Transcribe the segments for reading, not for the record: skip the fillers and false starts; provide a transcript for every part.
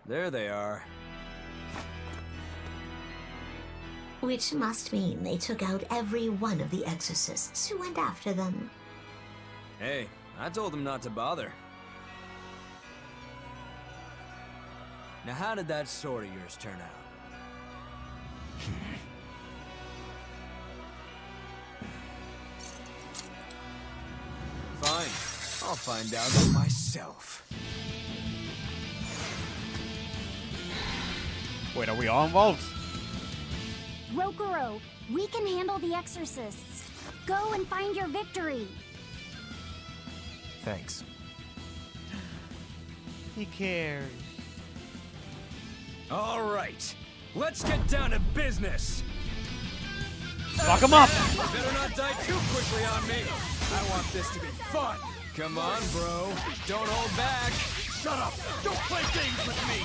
There they are. Which must mean they took out every one of the exorcists who went after them. Hey, I told them not to bother. Now how did that sword of yours turn out? Fine, I'll find out for myself. Wait, are we all involved? Rokuro, we can handle the exorcists. Go and find your victory. Thanks. He cares. All right, let's get down to business. Fuck him up! You better not die too quickly on me. I want this to be fun. Come on, bro. Don't hold back. Shut up. Don't play games with me.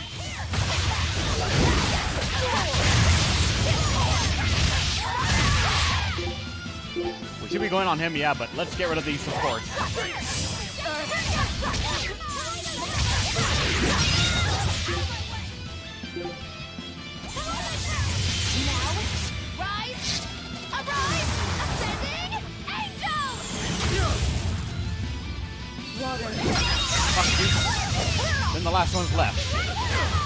We should be going on him, yeah, but let's get rid of these supports. Rise! Arise! Ascending! Angels! Fuck you. Then the last one's left.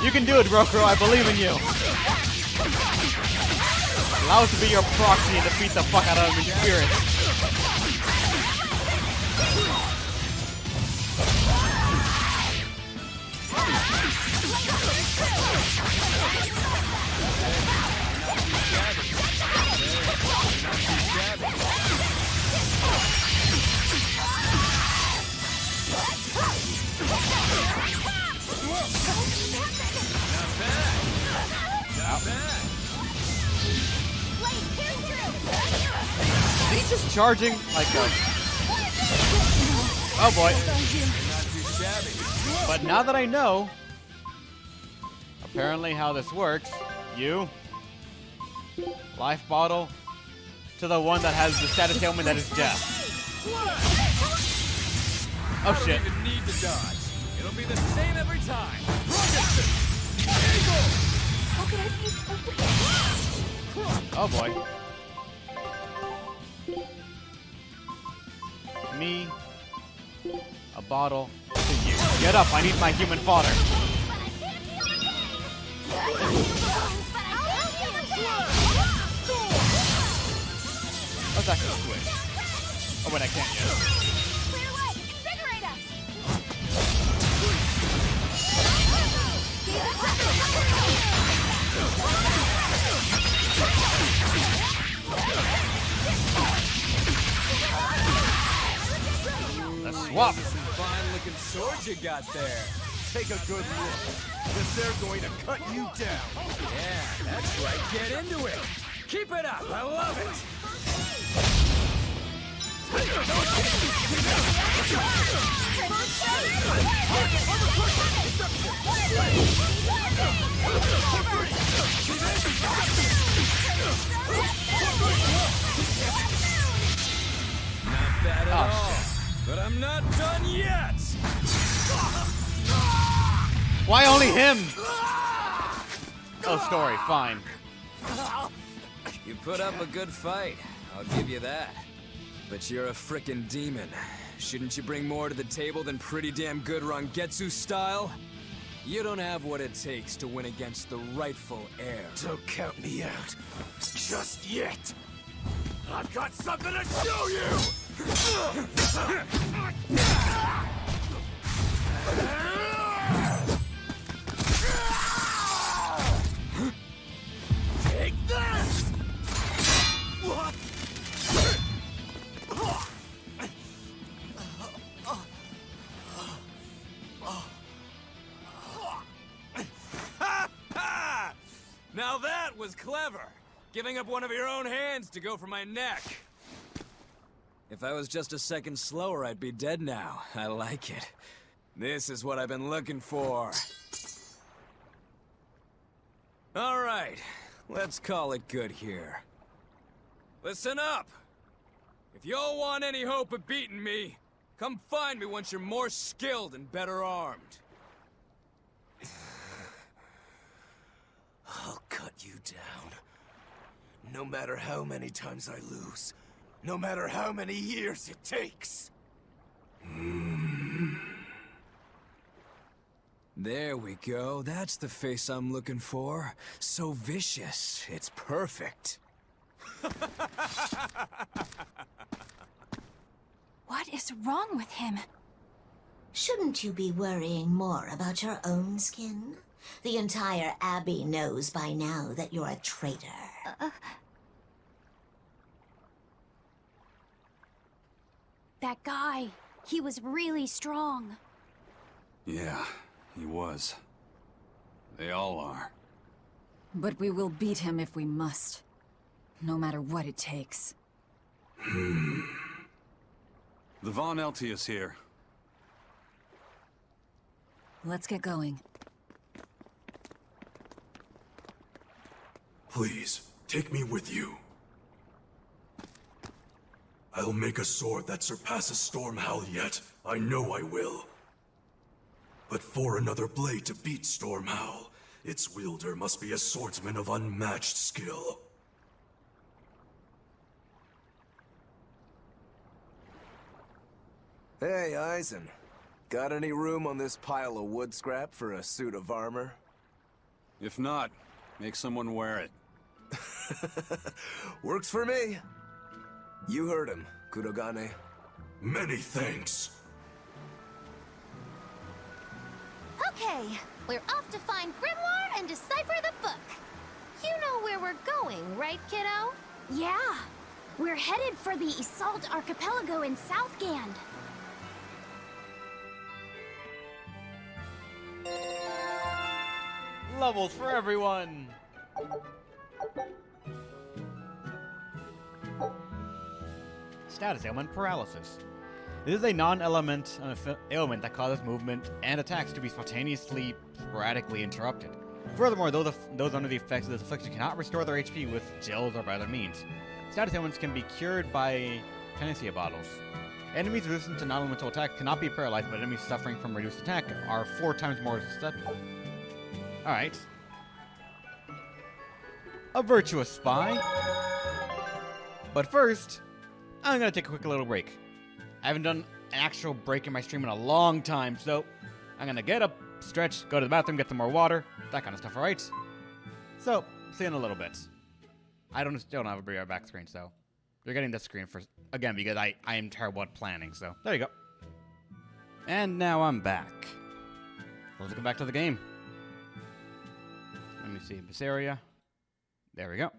You can do it, Rokuro. I believe in you. Allow us to be your proxy and defeat the fuck out of him in spirit. Is he just charging like a... Oh boy. But now that I know, apparently how this works, you, life bottle, to the one that has the status ailment that is death. Oh shit. I don't even need to dodge. It'll be the same every time. Oh boy. Me, a bottle, to you. Get up, I need my human fodder. Let's actually switch. Oh wait, I can't yet. Clear light! Invigorate us! Let's swap. Some fine-looking swords you got there. Take a good look, because they're going to cut you down. Yeah, that's right. Get into it. Keep it up. I love it. Not bad at all. But I'm not done yet. Why only him? Oh, story, fine. You put up a good fight, I'll give you that. But you're a frickin' demon. Shouldn't you bring more to the table than pretty damn good Rangetsu style? You don't have what it takes to win against the rightful heir. Don't count me out. Just yet. I've got something to show you! Take this! Now that was clever! Giving up one of your own hands to go for my neck. If I was just a second slower, I'd be dead now. I like it. This is what I've been looking for. All right, let's call it good here. Listen up! If y'all want any hope of beating me, come find me once you're more skilled and better armed. I'll cut you down. No matter how many times I lose. No matter how many years it takes. There we go. That's the face I'm looking for. So vicious. It's perfect. What is wrong with him? Shouldn't you be worrying more about your own skin? The entire Abbey knows by now that you're a traitor. That guy, he was really strong. Yeah, he was. They all are. But we will beat him if we must. No matter what it takes. The Von Eltius here. Let's get going. Please, take me with you. I'll make a sword that surpasses Stormhowl yet. I know I will. But for another blade to beat Stormhowl, its wielder must be a swordsman of unmatched skill. Hey, Eisen. Got any room on this pile of wood scrap for a suit of armor? If not, make someone wear it. Works for me. You heard him, Kurogane. Many thanks. Okay, we're off to find Grimoire and decipher the book. You know where we're going, right, kiddo? Yeah, we're headed for the Assault Archipelago in Southgand. Levels for everyone! Status ailment paralysis. This is a non-element ailment that causes movement and attacks to be sporadically interrupted. Furthermore, those under the effects of this affliction cannot restore their HP with gels or by other means. Status ailments can be cured by panacea bottles. Enemies resistant to non-elemental attack cannot be paralyzed, but enemies suffering from reduced attack are 4 times more susceptible. Alright. A virtuous spy. But first, I'm gonna take a quick little break. I haven't done an actual break in my stream in a long time, so I'm gonna get up, stretch, go to the bathroom, get some more water, that kind of stuff, alright? So, see you in a little bit. I still don't have a BR back screen, so you're getting this screen first, again, because I am terrible at planning, so there you go. And now I'm back. Let's get back to the game. Let me see, Berseria. There we go.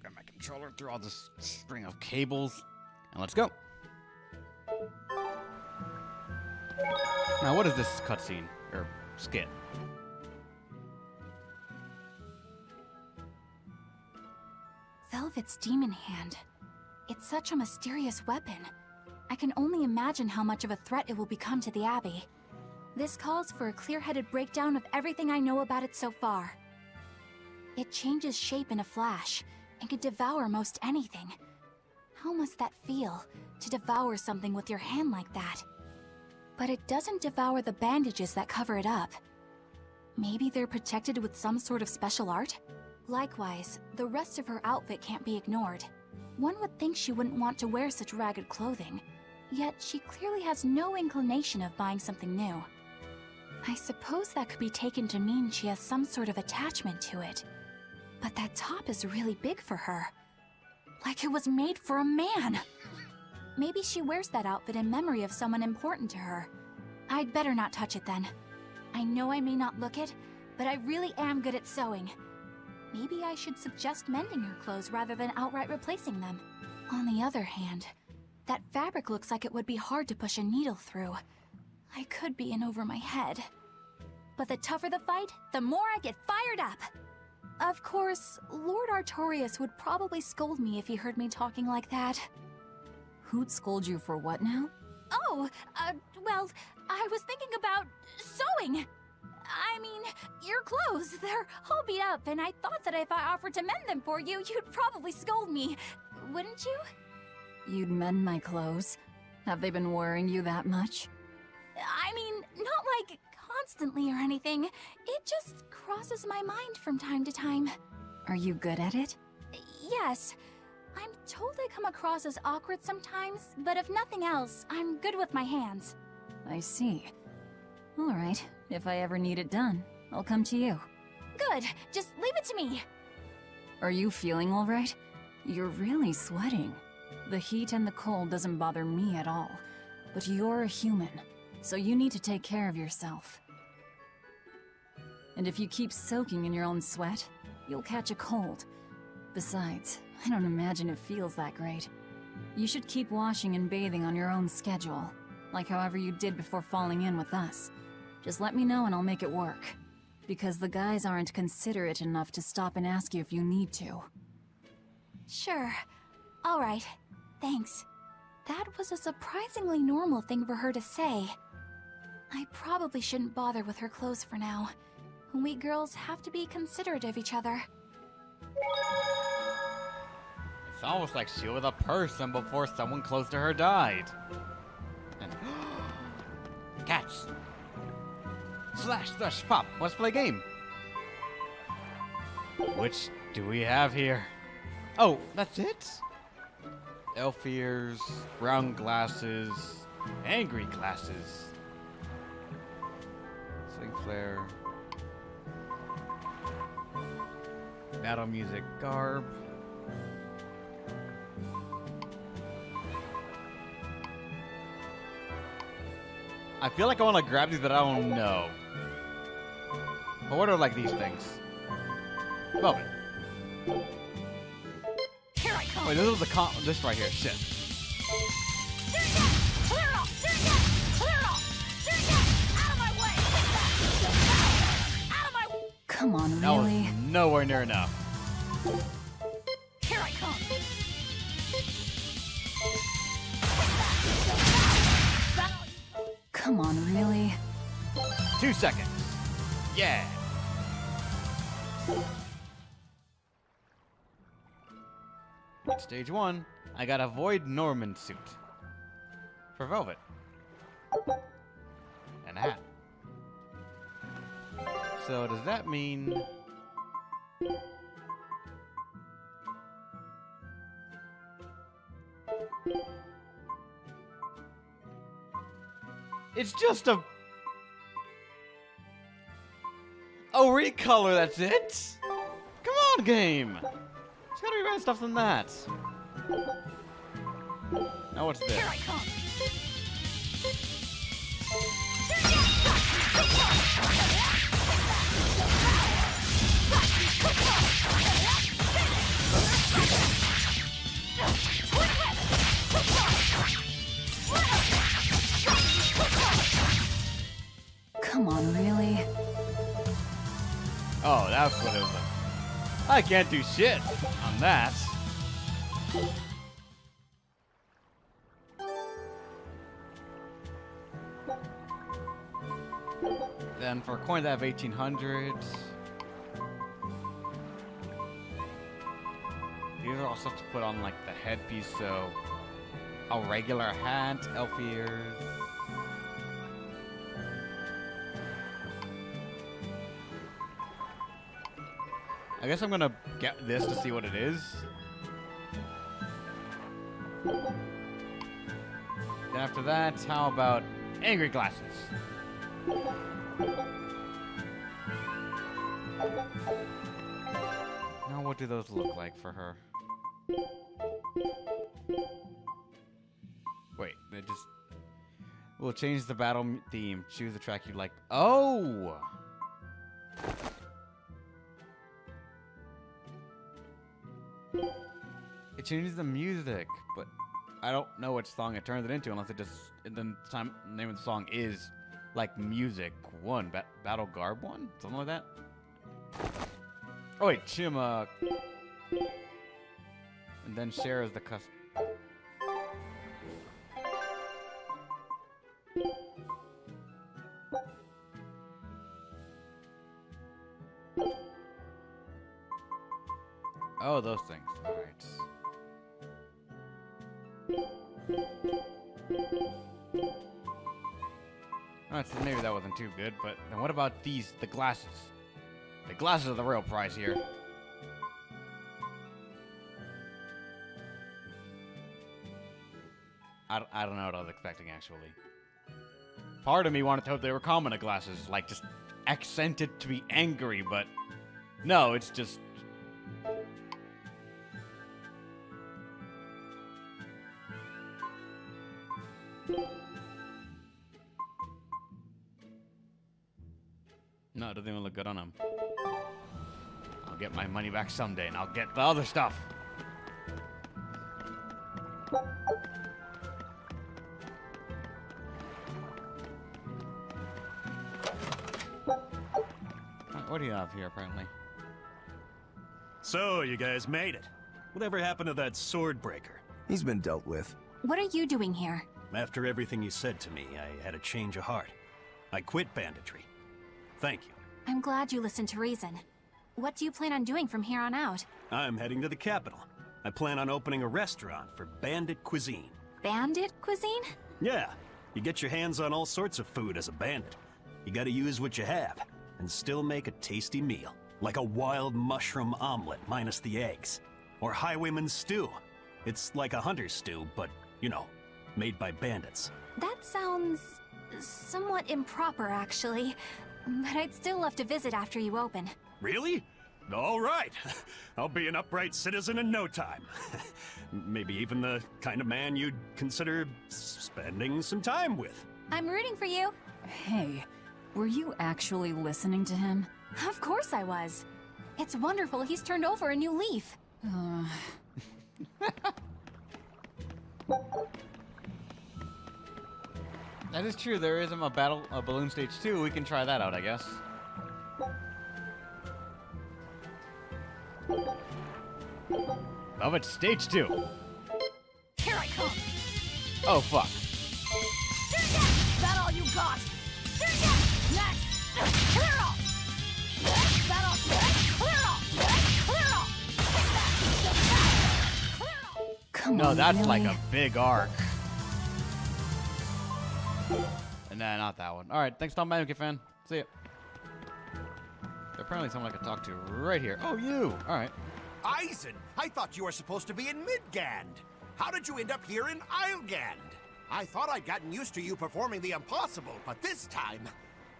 Grab my controller through all this string of cables, and let's go. Now, what is this cutscene or skit? Velvet's demon hand. It's such a mysterious weapon. I can only imagine how much of a threat it will become to the Abbey. This calls for a clear-headed breakdown of everything I know about it so far. It changes shape in a flash, and can devour most anything. How must that feel, to devour something with your hand like that? But it doesn't devour the bandages that cover it up. Maybe they're protected with some sort of special art? Likewise, the rest of her outfit can't be ignored. One would think she wouldn't want to wear such ragged clothing, yet she clearly has no inclination of buying something new. I suppose that could be taken to mean she has some sort of attachment to it. But that top is really big for her. Like it was made for a man. Maybe she wears that outfit in memory of someone important to her. I'd better not touch it then. I know I may not look it, but I really am good at sewing. Maybe I should suggest mending her clothes rather than outright replacing them. On the other hand, that fabric looks like it would be hard to push a needle through. I could be in over my head. But the tougher the fight, the more I get fired up! Of course, Lord Artorias would probably scold me if he heard me talking like that. Who'd scold you for what now? Oh, well, I was thinking about sewing. I mean, your clothes, they're all beat up, and I thought that if I offered to mend them for you, you'd probably scold me. Wouldn't you? You'd mend my clothes? Have they been worrying you that much? I mean, not like constantly or anything. It just crosses my mind from time to time. Are you good at it? Yes. I'm told I come across as awkward sometimes, but if nothing else, I'm good with my hands. I see. All right, if I ever need it done, I'll come to you. Good. Just leave it to me. Are you feeling all right? You're really sweating. The heat and the cold doesn't bother me at all. But you're a human, so you need to take care of yourself. And if you keep soaking in your own sweat, you'll catch a cold. Besides, I don't imagine it feels that great. You should keep washing and bathing on your own schedule, like however you did before falling in with us. Just let me know and I'll make it work. Because the guys aren't considerate enough to stop and ask you if you need to. Sure. All right. Thanks. That was a surprisingly normal thing for her to say. I probably shouldn't bother with her clothes for now. We girls have to be considerate of each other. It's almost like she was a person before someone close to her died. And cats. Slash, thrash, pop. Let's play a game. Which do we have here? Oh, that's it? Elf ears, brown glasses, angry glasses. Sling flare. Battle music garb. I feel like I want to grab these, but I don't know. But what are like these things? Velvet. Here I come. Wait, this is the this right here. Shit. Clear off! Clear off! Out of my way! Out of my way! Come on, That really? was nowhere near enough. Here I come! Come on, really? 2 seconds. Yeah. Stage 1, I got a Void Norman suit. For Velvet. And a hat. So does that mean... It's just a recolor, that's it? Come on, game! It's gotta be better stuff than that. Now what's this? Here I come! Come on, really? Oh, that's what it was. I can't do shit on that. Then for coins I have 1800. These are all stuff to put on like the headpiece, so a regular hat, elf ears. I guess I'm gonna get this to see what it is. Then after that, how about angry glasses? Now what do those look like for her? Wait, they just... We'll change the battle theme. Choose the track you like. Oh! It changes the music, but I don't know which song it turns it into unless it just... The name of the song is, like, Music 1. Battle Garb 1? Something like that? Oh wait, Chima... And then share as the custom. Oh, those things. Alright. Maybe that wasn't too good, but then what about these, the glasses? The glasses are the real prize here. I don't know what I was expecting, actually. Part of me wanted to hope they were common glasses, like just accented to be angry, but no, it's just... No, it doesn't even look good on him. I'll get my money back someday, and I'll get the other stuff. What do you have here, apparently? So, you guys made it. Whatever happened to that sword breaker? He's been dealt with. What are you doing here? After everything you said to me, I had a change of heart. I quit banditry. Thank you. I'm glad you listened to reason. What do you plan on doing from here on out? I'm heading to the capital. I plan on opening a restaurant for Bandit Cuisine. Bandit Cuisine? Yeah, you get your hands on all sorts of food as a bandit. You gotta use what you have, and still make a tasty meal. Like a wild mushroom omelet minus the eggs. Or highwayman's stew. It's like a hunter's stew, but, you know, made by bandits. That sounds... somewhat improper, actually. But I'd still love to visit after you open. Really? All right. I'll be an upright citizen in no time. Maybe even the kind of man you'd consider spending some time with. I'm rooting for you. Hey, were you actually listening to him? Of course I was. It's wonderful he's turned over a new leaf. That is true. There is a balloon stage 2. We can try that out, I guess. Love it, stage 2. Here I come! Oh, fuck. That all you got? Next! Clear off! That all? Clear off! Clear off! Clear off! Come No, on, that's really? like a big arc. Nah, not that one. Alright, thanks, Tom Benwick fan. See ya. There's apparently someone I could talk to right here. Oh, you! Alright. Eisen, I thought you were supposed to be in Midgand. How did you end up here in Islegand? I thought I'd gotten used to you performing the impossible, but this time,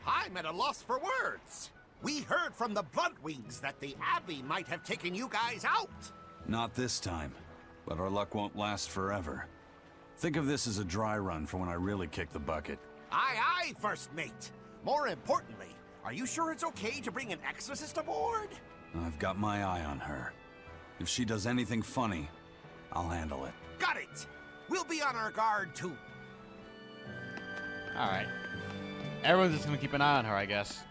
I'm at a loss for words. We heard from the Bloodwings that the Abbey might have taken you guys out. Not this time, but our luck won't last forever. Think of this as a dry run for when I really kick the bucket. Aye, aye, First Mate. More importantly, are you sure it's okay to bring an exorcist aboard? I've got my eye on her. If she does anything funny, I'll handle it. Got it! We'll be on our guard, too. Alright. Everyone's just gonna keep an eye on her, I guess.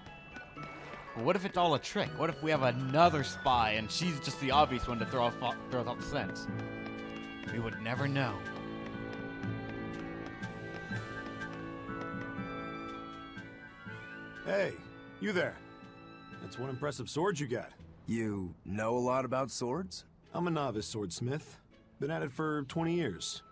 But what if it's all a trick? What if we have another spy and she's just the obvious one to throw off the scent? We would never know. Hey, you there. That's one impressive sword you got. You know a lot about swords? I'm a novice swordsmith. Been at it for 20 years.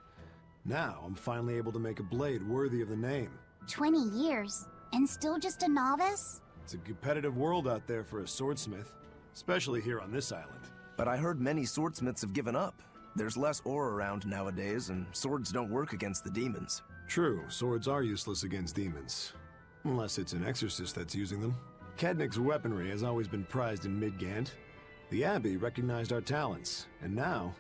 Now, I'm finally able to make a blade worthy of the name. 20 years, and still just a novice? It's a competitive world out there for a swordsmith, especially here on this island. But I heard many swordsmiths have given up. There's less ore around nowadays, and swords don't work against the demons. True, swords are useless against demons. Unless it's an exorcist that's using them. Kednick's weaponry has always been prized in Midgand. The Abbey recognized our talents, and now,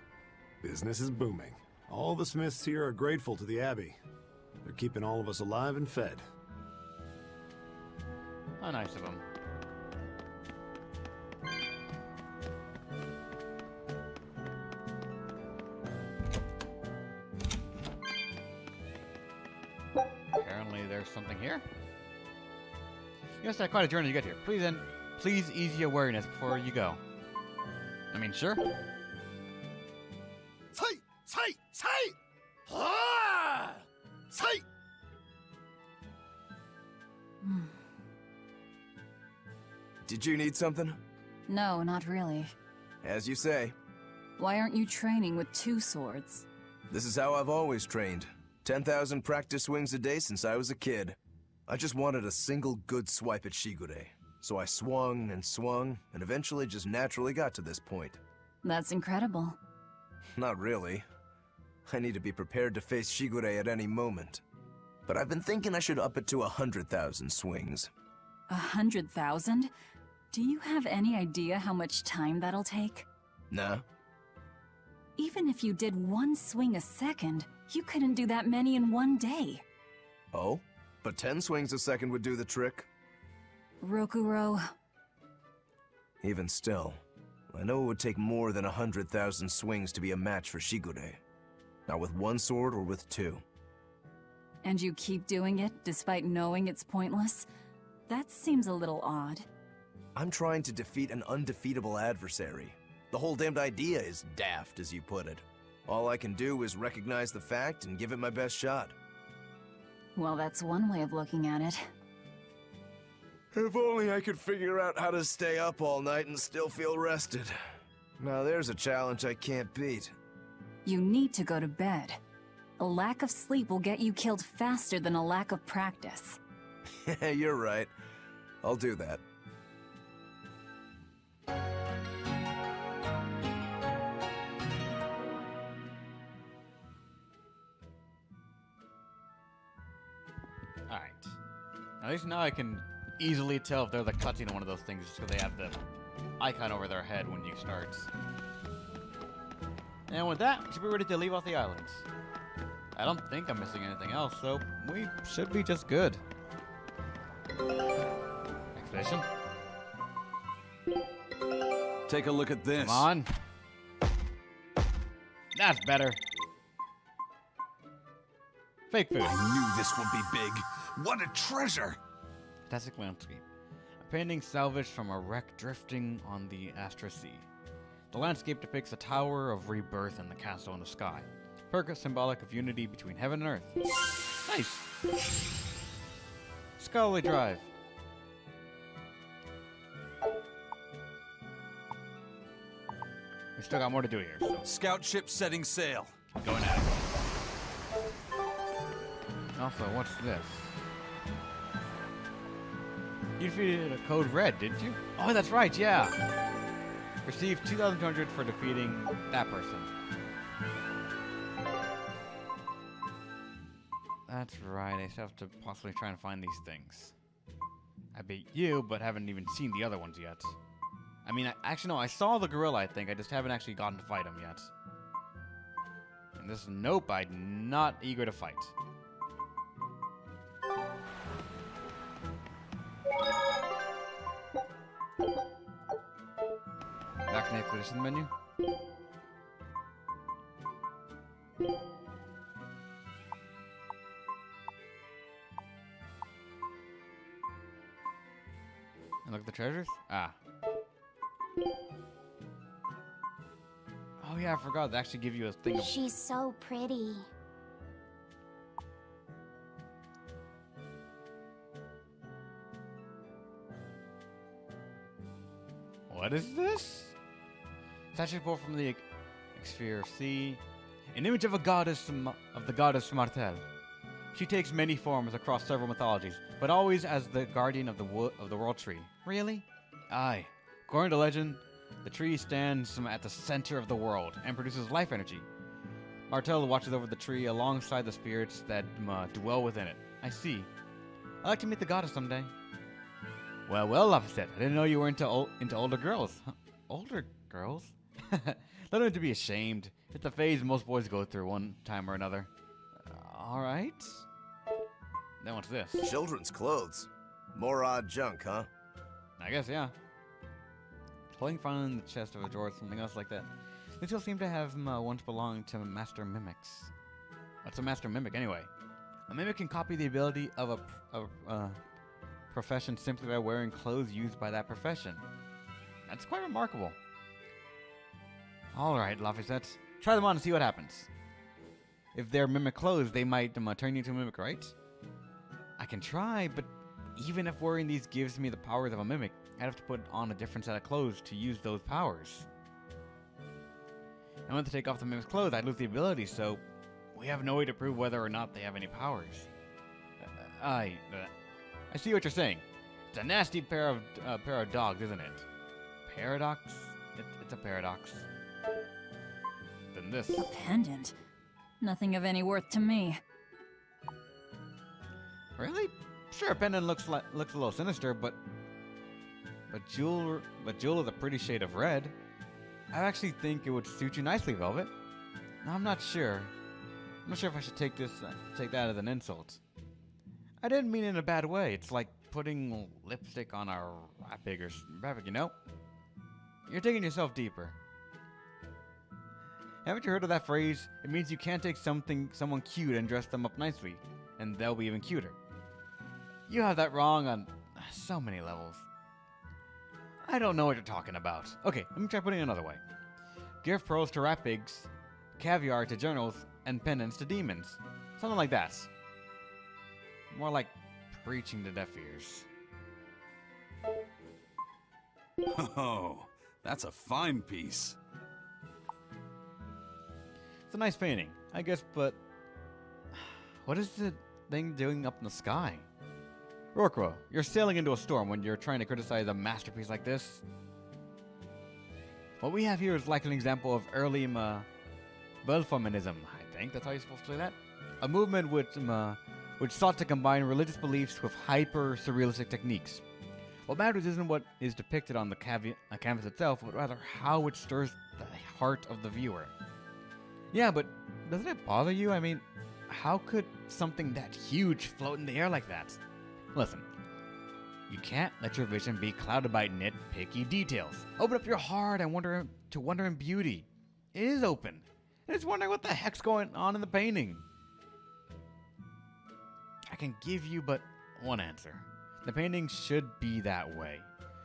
business is booming. All the smiths here are grateful to the Abbey. They're keeping all of us alive and fed. How nice of them. Apparently there's something here. Yes, quite a journey to get here. Please ease your wariness before you go. I mean, sure. Ah! Did you need something? No, not really. As you say. Why aren't you training with 2 swords? This is how I've always trained. 10,000 practice swings a day since I was a kid. I just wanted a single good swipe at Shigure. So I swung, and eventually just naturally got to this point. That's incredible. Not really. I need to be prepared to face Shigure at any moment. But I've been thinking I should up it to 100,000 swings. 100,000? Do you have any idea how much time that'll take? Nah. Even if you did one swing a second, you couldn't do that many in one day. Oh? But 10 swings a second would do the trick? Rokuro. Even still, I know it would take more than 100,000 swings to be a match for Shigure. Not with one sword or with two. And you keep doing it despite knowing it's pointless? That seems a little odd. I'm trying to defeat an undefeatable adversary. The whole damned idea is daft, as you put it. All I can do is recognize the fact and give it my best shot. Well, that's one way of looking at it. If only I could figure out how to stay up all night and still feel rested. Now there's a challenge I can't beat. You need to go to bed. A lack of sleep will get you killed faster than a lack of practice. You're right. I'll do that. Alright. At least now I can easily tell if they're the cutscene in one of those things just because they have the icon over their head when you start. And with that, we should be ready to leave off the islands. I don't think I'm missing anything else, so we should be just good. Expedition. Take a look at this. Come on. That's better. Fake food. I knew this would be big. What a treasure! Fantastic landscape. A painting salvaged from a wreck drifting on the Astra Sea. The landscape depicts a tower of rebirth and the castle in the sky. Perka symbolic of unity between heaven and earth. Nice! Scholarly Drive. We still got more to do here, so. Scout ship setting sail. Going at it. Also, what's this? You defeated a code red, didn't you? Oh, that's right, yeah. Received 2,200 for defeating that person. That's right, I still have to possibly try and find these things. I beat you, but haven't even seen the other ones yet. I mean, actually, no, I saw the gorilla, I think. I just haven't actually gotten to fight him yet. And this, nope, I'm not eager to fight. Back in the expedition menu. And look at the treasures? Ah. Oh yeah, I forgot. They actually give you a thing of... She's so pretty. What is this? Statue pulled from the Sphere of Sea. An image of a goddess, of the goddess Martel. She takes many forms across several mythologies, but always as the guardian of the world tree. Really? Aye. According to legend, the tree stands at the center of the world and produces life energy. Martel watches over the tree alongside the spirits that dwell within it. I see. I'd like to meet the goddess someday. Well, Lafayette, I didn't know you were into older girls. Huh? Older girls? Don't need to be ashamed. It's a phase most boys go through one time or another. Alright. Then what's this? Children's clothes. More odd junk, huh? I guess, yeah. Clothing found in the chest of a drawer, something else like that. These all seem to have once belonged to master mimics. What's a master mimic, anyway? A mimic can copy the ability of a profession simply by wearing clothes used by that profession. That's quite remarkable. Alright, Lafayette. Try them on and see what happens. If they're mimic clothes, they might turn you into a mimic, right? I can try, but even if wearing these gives me the powers of a mimic, I'd have to put on a different set of clothes to use those powers. And when to take off the mimic's clothes, I'd lose the ability, so we have no way to prove whether or not they have any powers. I see what you're saying. It's a nasty pair of dogs, isn't it? Paradox? It's a paradox. Then this. A pendant? Nothing of any worth to me. Really? Sure, pendant looks a little sinister, but jewel is a pretty shade of red. I actually think it would suit you nicely, Velvet. I'm not sure. I'm not sure if I should take that as an insult. I didn't mean it in a bad way. It's like putting lipstick on a rabbit, you know? You're taking yourself deeper. Haven't you heard of that phrase? It means you can't take someone cute and dress them up nicely, and they'll be even cuter. You have that wrong on so many levels. I don't know what you're talking about. Okay, let me try putting it another way. Give pearls to rat pigs, caviar to journals, and pendants to demons. Something like that. More like preaching to deaf ears. Oh, that's a fine piece. It's a nice painting, I guess, but what is the thing doing up in the sky? Rorqual, you're sailing into a storm when you're trying to criticize a masterpiece like this. What we have here is like an example of early Belformanism, I think that's how you're supposed to say that. A movement which sought to combine religious beliefs with hyper-surrealistic techniques. What matters isn't what is depicted on the canvas itself, but rather how it stirs the heart of the viewer. Yeah, but doesn't it bother you? I mean, how could something that huge float in the air like that? Listen, you can't let your vision be clouded by nitpicky details. Open up your heart and wonder in beauty. It is open. And it's wondering what the heck's going on in the painting. I can give you but one answer. The painting should be that way.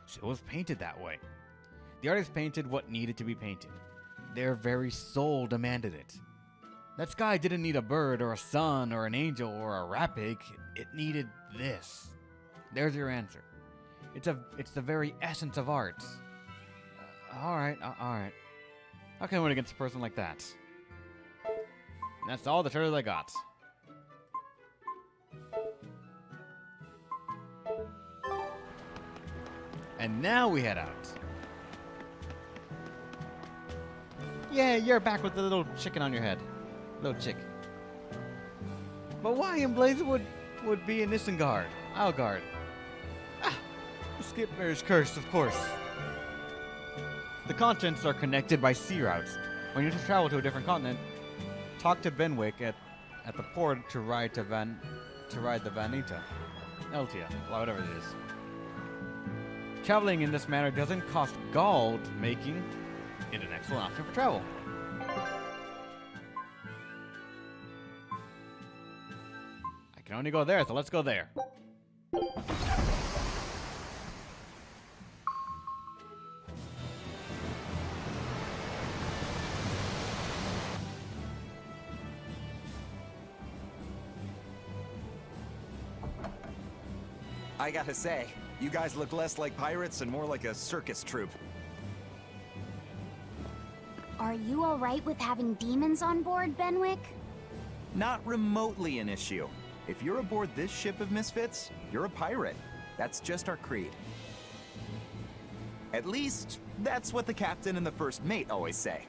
So it was painted that way. The artist painted what needed to be painted. Their very soul demanded it. That sky didn't need a bird or a sun or an angel or a rat pig. It needed this. There's your answer. It's the very essence of art. All right. How can I win against a person like that? And that's all the turtles I got. And now we head out. Yeah, you're back with the little chicken on your head. Little chick. But why in Blaze would be in Isengard? Islegard. Ah, the Skipper's Curse, of course. The continents are connected by sea routes. When you travel to a different continent, talk to Benwick at the port to ride the Vanita. Eltia, whatever it is. Traveling in this manner doesn't cost gold, making it an excellent option for travel. I can only go there, so let's go there. I gotta say, you guys look less like pirates and more like a circus troupe. Are you alright with having demons on board, Benwick? Not remotely an issue. If you're aboard this ship of misfits, you're a pirate. That's just our creed. At least, that's what the captain and the first mate always say.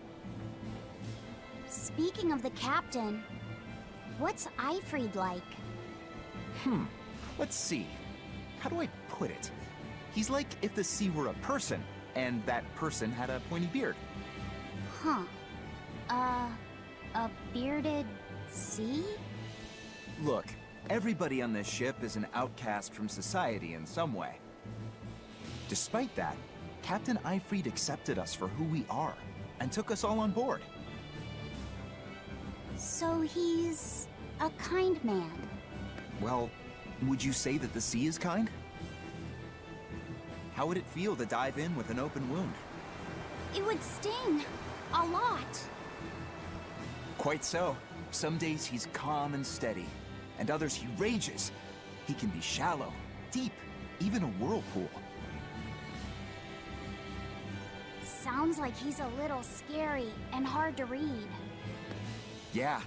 Speaking of the captain, what's Eifried like? Let's see. How do I put it? He's like if the sea were a person, and that person had a pointy beard. A bearded sea? Look, everybody on this ship is an outcast from society in some way. Despite that, Captain Eifried accepted us for who we are, and took us all on board. So he's a kind man. Well, would you say that the sea is kind? How would it feel to dive in with an open wound? It would sting. A lot. Quite so. Some days he's calm and steady, and others he rages. He can be shallow, deep, even a whirlpool. Sounds like he's a little scary and hard to read. Yeah.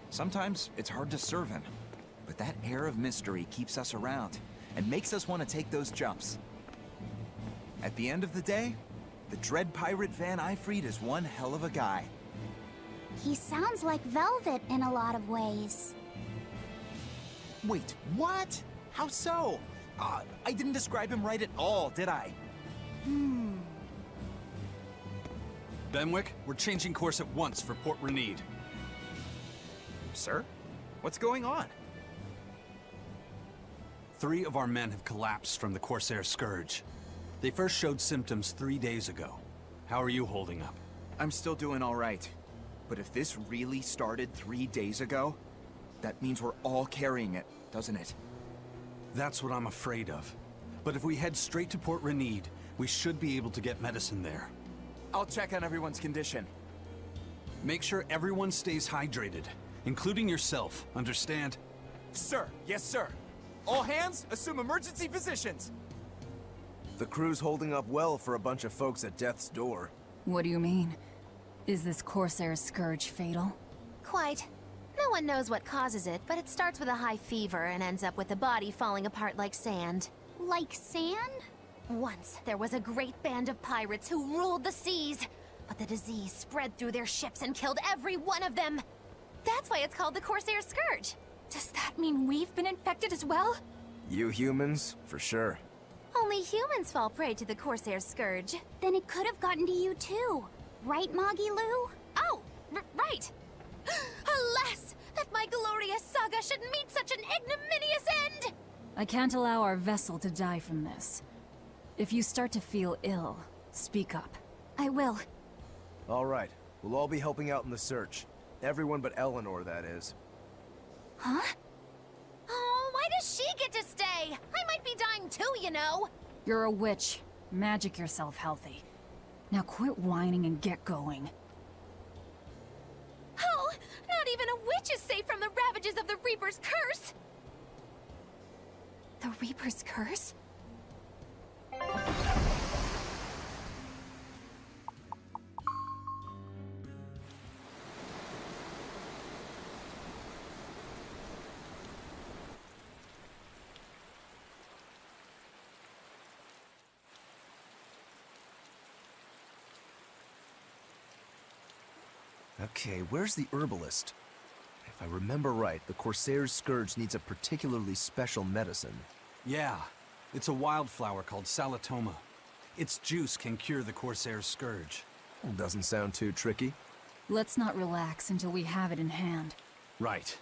Sometimes it's hard to serve him, but that air of mystery keeps us around, and makes us want to take those jumps. At the end of the day, the dread pirate Van Eyfried is one hell of a guy. He sounds like Velvet in a lot of ways. Wait, what? How so? I didn't describe him right at all, did I? Benwick, we're changing course at once for Port Renede. Sir? What's going on? 3 of our men have collapsed from the Corsair Scourge. They first showed symptoms 3 days ago. How are you holding up? I'm still doing all right. But if this really started 3 days ago, that means we're all carrying it, doesn't it? That's what I'm afraid of. But if we head straight to Port Renede, we should be able to get medicine there. I'll check on everyone's condition. Make sure everyone stays hydrated, including yourself, understand? Sir, yes sir. All hands, assume emergency positions. The crew's holding up well for a bunch of folks at death's door. What do you mean? Is this Corsair Scourge fatal? Quite. No one knows what causes it, but it starts with a high fever and ends up with the body falling apart like sand. Like sand? Once, there was a great band of pirates who ruled the seas, but the disease spread through their ships and killed every one of them. That's why it's called the Corsair Scourge. Does that mean we've been infected as well? You humans, for sure. Only humans fall prey to the Corsair Scourge. Then it could have gotten to you too. Right, Moggy Lou? Oh, right! Alas, that my glorious saga should meet such an ignominious end! I can't allow our vessel to die from this. If you start to feel ill, speak up. I will. All right, we'll all be helping out in the search. Everyone but Eleanor, that is. Huh? Oh, why does she get to stay? I might be dying too, you know. You're a witch. Magic yourself healthy. Now quit whining and get going. Oh, not even a witch is safe from the ravages of the Reaper's curse! The Reaper's curse? Okay, where's the herbalist? If I remember right, the Corsair's Scourge needs a particularly special medicine. Yeah, it's a wildflower called Sal Automa. Its juice can cure the Corsair's Scourge. Doesn't sound too tricky. Let's not relax until we have it in hand. Right.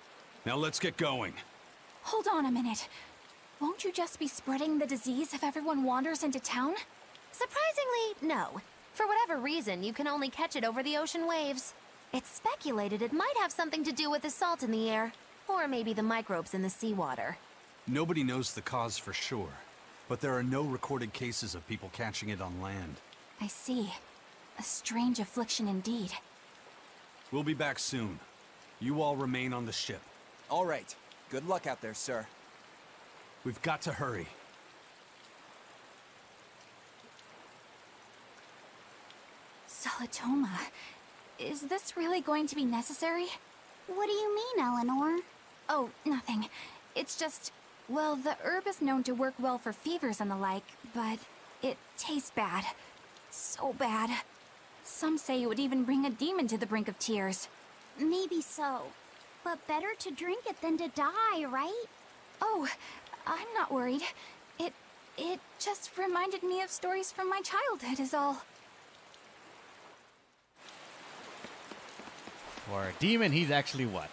Now let's get going. Hold on a minute. Won't you just be spreading the disease if everyone wanders into town? Surprisingly, no. For whatever reason, you can only catch it over the ocean waves. It's speculated it might have something to do with the salt in the air, or maybe the microbes in the seawater. Nobody knows the cause for sure, but there are no recorded cases of people catching it on land. I see. A strange affliction indeed. We'll be back soon. You all remain on the ship. All right. Good luck out there, sir. We've got to hurry. Sal Automa. Is this really going to be necessary? What do you mean, Eleanor? Oh, nothing. It's just, well, the herb is known to work well for fevers and the like, but it tastes bad. So bad. Some say it would even bring a demon to the brink of tears. Maybe so. But better to drink it than to die, right? Oh, I'm not worried. It just reminded me of stories from my childhood is all. For a demon, he's actually what?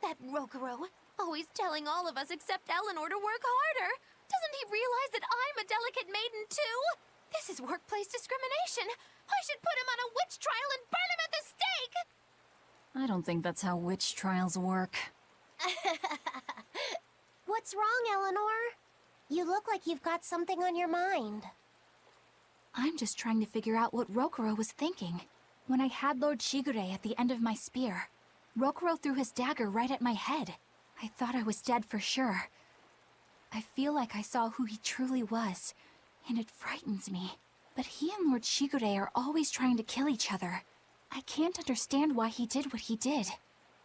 That Rokuro, always telling all of us except Eleanor to work harder. Doesn't he realize that I'm a delicate maiden too? This is workplace discrimination. I should put him on a witch trial and burn him at the stake! I don't think that's how witch trials work. What's wrong, Eleanor? You look like you've got something on your mind. I'm just trying to figure out what Rokuro was thinking. When I had Lord Shigure at the end of my spear, Rokuro threw his dagger right at my head. I thought I was dead for sure. I feel like I saw who he truly was, and it frightens me. But he and Lord Shigure are always trying to kill each other. I can't understand why he did what he did.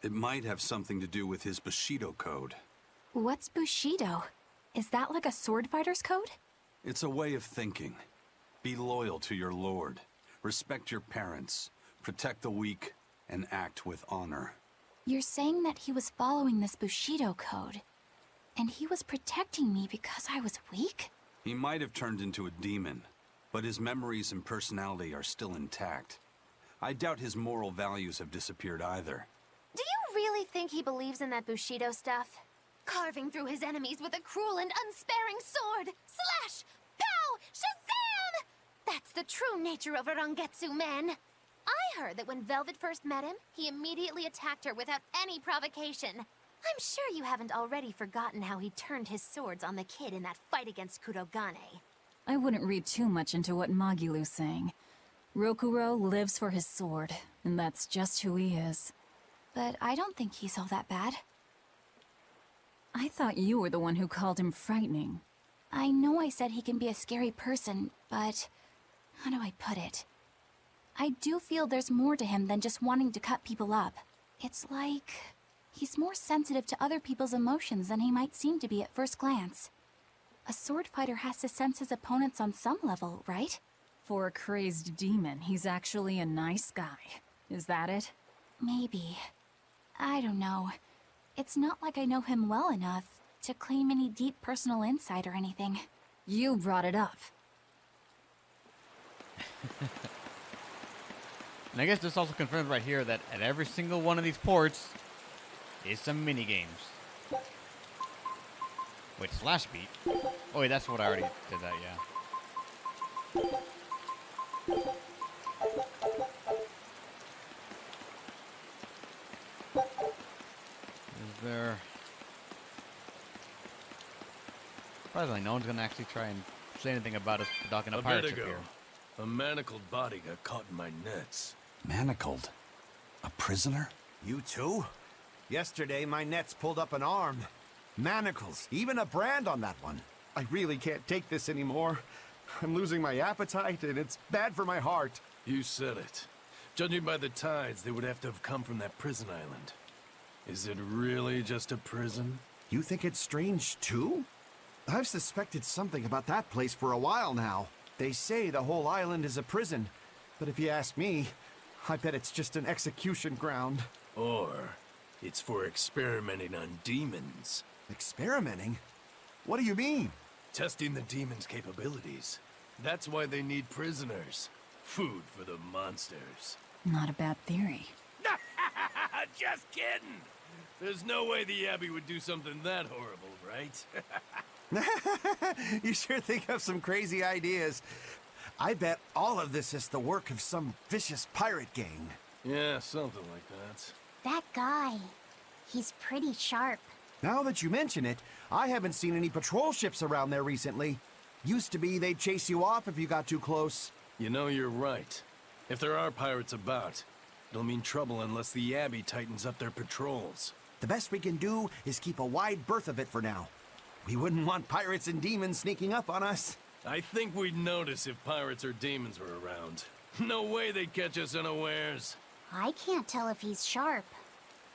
It might have something to do with his Bushido code. What's Bushido? Is that like a sword fighter's code? It's a way of thinking. Be loyal to your lord. Respect your parents. Protect the weak. And act with honor. You're saying that he was following this Bushido code, and he was protecting me because I was weak? He might have turned into a demon, but his memories and personality are still intact. I doubt his moral values have disappeared either. Do you really think he believes in that Bushido stuff? Carving through his enemies with a cruel and unsparing sword! Slash! Pow! Shazam! That's the true nature of a Rangetsu man! I heard that when Velvet first met him, he immediately attacked her without any provocation. I'm sure you haven't already forgotten how he turned his swords on the kid in that fight against Kurogane. I wouldn't read too much into what Magilu's saying. Rokuro lives for his sword, and that's just who he is. But I don't think he's all that bad. I thought you were the one who called him frightening. I know I said he can be a scary person, but how do I put it? I do feel there's more to him than just wanting to cut people up. It's like he's more sensitive to other people's emotions than he might seem to be at first glance. A sword fighter has to sense his opponents on some level, right? For a crazed demon, he's actually a nice guy. Is that it? Maybe. I don't know. It's not like I know him well enough to claim any deep personal insight or anything. You brought it up. And I guess this also confirms right here that at every single one of these ports is some mini games. Wait, slash beat? Oh wait, that's what I already did that, yeah. Is there... Surprisingly, no one's gonna actually try and say anything about us docking a pirate ship here. A manacled body got caught in my nets. Manacled? A prisoner? You too? Yesterday, my nets pulled up an arm. Manacles, even a brand on that one. I really can't take this anymore. I'm losing my appetite, and it's bad for my heart. You said it. Judging by the tides, they would have to have come from that prison island. Is it really just a prison? You think it's strange, too? I've suspected something about that place for a while now. They say the whole island is a prison, but if you ask me, I bet it's just an execution ground. Or it's for experimenting on demons. Experimenting? What do you mean? Testing the demons' capabilities. That's why they need prisoners. Food for the monsters. Not a bad theory. Just kidding! There's no way the Abbey would do something that horrible, right? You sure think of some crazy ideas. I bet all of this is the work of some vicious pirate gang. Yeah, something like that. That guy, he's pretty sharp. Now that you mention it, I haven't seen any patrol ships around there recently. Used to be they'd chase you off if you got too close. You know, you're right. If there are pirates about, it'll mean trouble unless the Abbey tightens up their patrols. The best we can do is keep a wide berth of it for now. We wouldn't want pirates and demons sneaking up on us. I think we'd notice if pirates or demons were around. No way they'd catch us unawares. I can't tell if he's sharp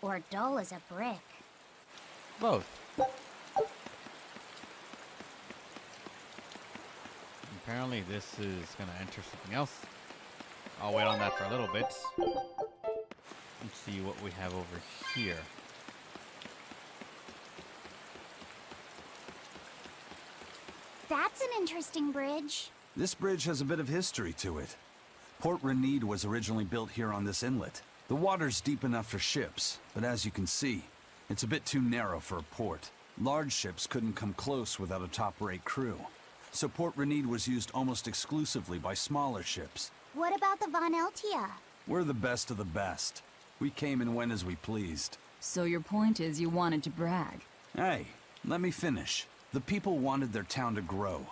or dull as a brick. Both. Apparently this is gonna enter something else. I'll wait on that for a little bit. Let's see what we have over here. That's an interesting bridge. This bridge has a bit of history to it. Port Renede was originally built here on this inlet. The water's deep enough for ships, but as you can see, it's a bit too narrow for a port. Large ships couldn't come close without a top-rate crew. So Port Renede was used almost exclusively by smaller ships. What about the Von Eltia? We're the best of the best. We came and went as we pleased. So your point is you wanted to brag? Hey, let me finish. The people wanted their town to grow,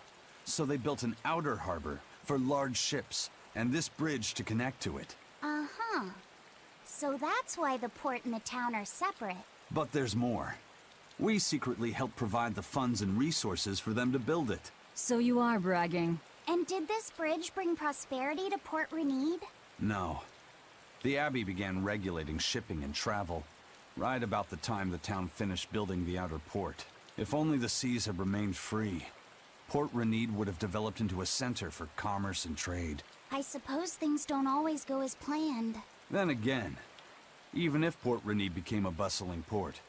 so they built an outer harbor for large ships, and this bridge to connect to it. Uh-huh. So that's why the port and the town are separate. But there's more. We secretly helped provide the funds and resources for them to build it. So you are bragging. And did this bridge bring prosperity to Port Renede? No. The Abbey began regulating shipping and travel, right about the time the town finished building the outer port. If only the seas had remained free, Port Renede would have developed into a center for commerce and trade. I suppose things don't always go as planned. Then again, even if Port Renede became a bustling port,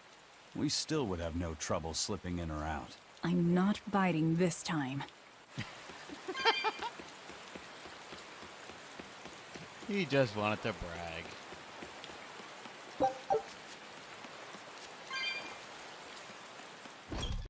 we still would have no trouble slipping in or out. I'm not biting this time. He just wanted to brag.